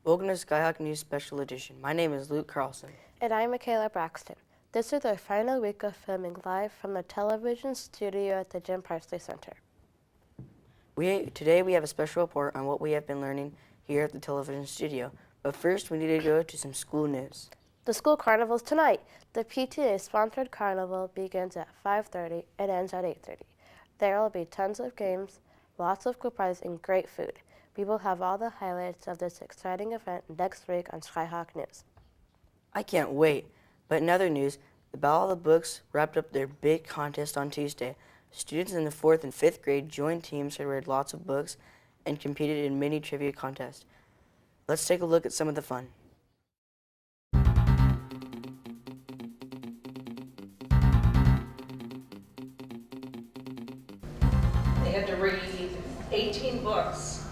Welcome to Skyhawk News Special Edition. My name is Luke Carlson. And I'm Michaela Braxton. This is our final week of filming live from the television studio at the Jim Parsley Center. Today we have a special report on what we have been learning here at the television studio. But first, we need to go to some school news. The school carnival is tonight. The PTA-sponsored carnival begins at 5:30 and ends at 8:30. There will be tons of games, lots of cool prizes, and great food. We will have all the highlights of this exciting event next week on Skyhawk News. I can't wait. But in other news, the Battle of the Books wrapped up their big contest on Tuesday. Students in the 4th and 5th grade joined teams that read lots of books and competed in mini trivia contests. Let's take a look at some of the fun. They had to read 18 books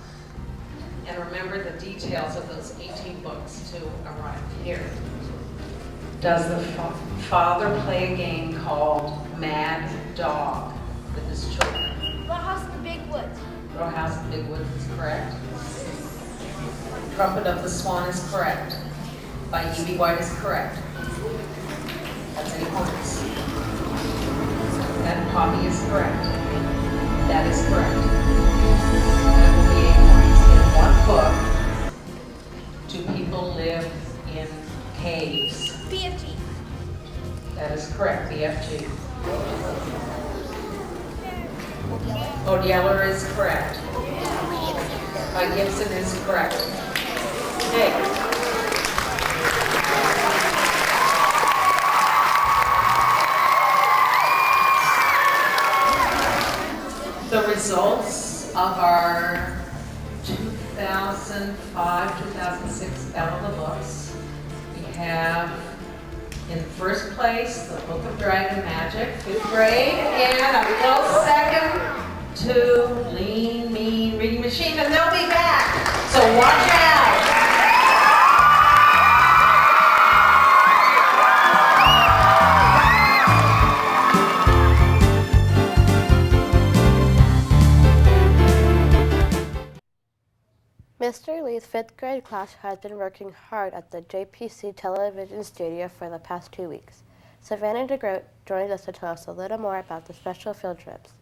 and remember the details of those 18 books to arrive here. Does the father play a game called Mad Dog with his children? Little House in the Big Woods. Little House in the Big Woods is correct. Trumpet of the Swan is correct. By E.B. White is correct. That's 8 points. And Poppy is correct. That is correct. That will be 8 points. In what book do people live in caves? BFG. That is correct, BFG. Old Yeller is correct. By Gibson is correct. Okay. The results of our 2005-2006 Battle of the Books. We have in first place the Book of Dragon Magic, 5th grade, and a close second to Lean Mean Reading Machine, and they'll be back, so watch out. Mr. Lee's 5th grade class has been working hard at the JPC television studio for the past 2 weeks. Savannah DeGroat joins us to tell us a little more about the special field trips.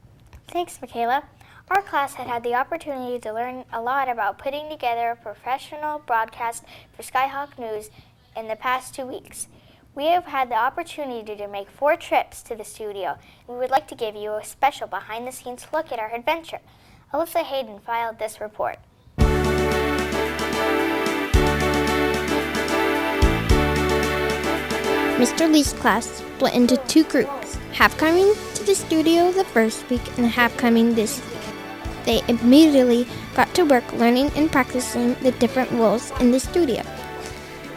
Thanks, Michaela. Our class had the opportunity to learn a lot about putting together a professional broadcast for Skyhawk News in the past 2 weeks. We have had the opportunity to make 4 trips to the studio. We would like to give you a special behind-the-scenes look at our adventure. Alyssa Hayden filed this report. Mr. Lee's class split into 2 groups, half coming to the studio the first week and half coming this week. They immediately got to work learning and practicing the different roles in the studio.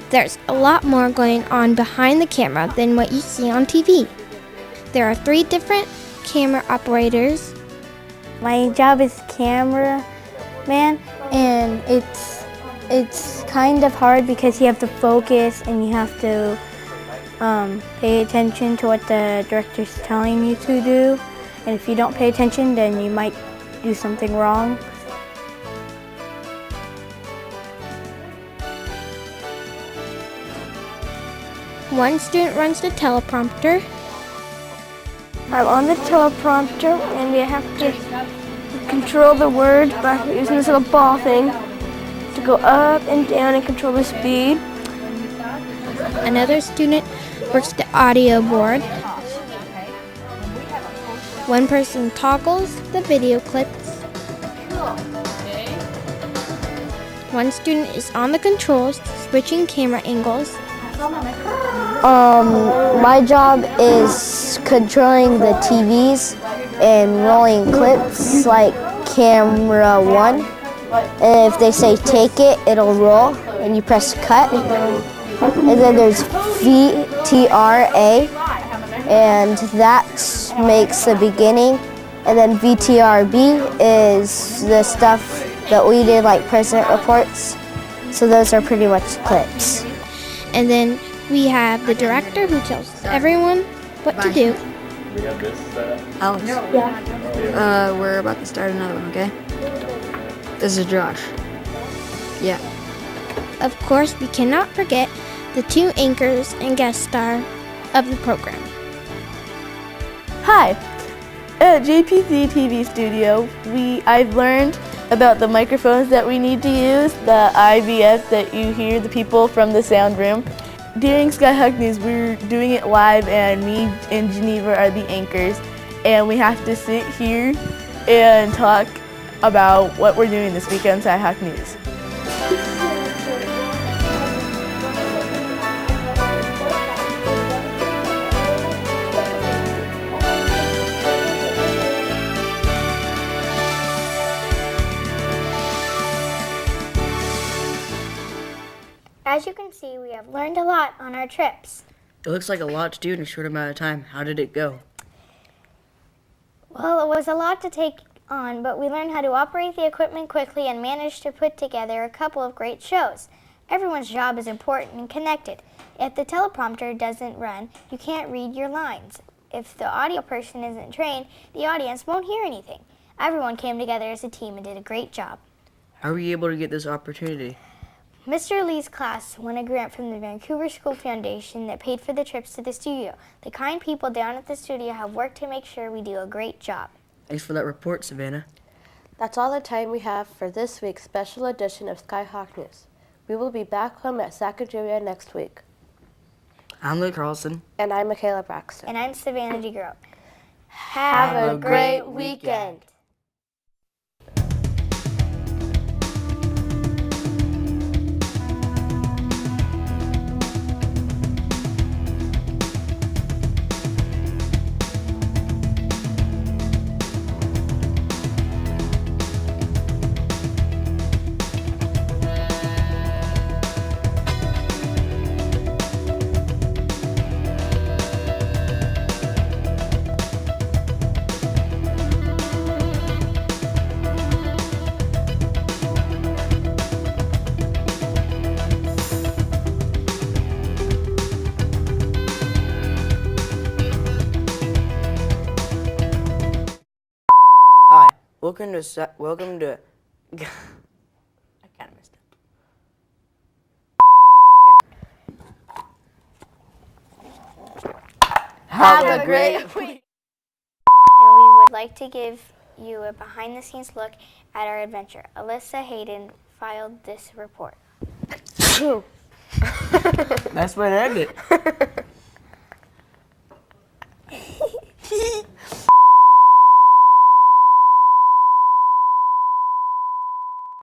There's a lot more going on behind the camera than what you see on TV. There are 3 different camera operators. My job is cameraman, and it's kind of hard because you have to focus and you have to pay attention to what the director's telling you to do. And if you don't pay attention, then you might do something wrong. One student runs the teleprompter. I'm on the teleprompter, and we have to control the word by using this little ball thing to go up and down and control the speed. Another student works the audio board. One person toggles the video clips. One student is on the controls, switching camera angles. My job is controlling the TVs and rolling clips like camera 1. And if they say take it, it'll roll and you press cut. And then there's VTRA, and that makes the beginning. And then VTRB is the stuff that we did, like president reports. So those are pretty much clips. And then we have the director who tells everyone what to do. Alex. Yeah. We're about to start another one, okay? This is Josh. Yeah. of course, we cannot forget the 2 anchors and guest star of the program. Hi, at JPZ TV Studio, I've learned about the microphones that we need to use, the IVF that you hear the people from the sound room. During Skyhawk News, we're doing it live, and me and Geneva are the anchors, and we have to sit here and talk about what we're doing this week on Skyhawk News. As you can see, we have learned a lot on our trips. It looks like a lot to do in a short amount of time. How did it go? Well, it was a lot to take on, but we learned how to operate the equipment quickly and managed to put together a couple of great shows. Everyone's job is important and connected. If the teleprompter doesn't run, you can't read your lines. If the audio person isn't trained, the audience won't hear anything. Everyone came together as a team and did a great job. How were you able to get this opportunity? Mr. Lee's class won a grant from the Vancouver School Foundation that paid for the trips to the studio. The kind people down at the studio have worked to make sure we do a great job. Thanks for that report, Savannah. That's all the time we have for this week's special edition of Skyhawk News. We will be back home at Sacagawea next week. I'm Luke Carlson. And I'm Michaela Braxton. And I'm Savannah DeGroat. Have a great weekend. Hi, welcome to I kind of messed up. Have a great week. And we would like to give you a behind-the-scenes look at our adventure. Alyssa Hayden filed this report. That's where it ended.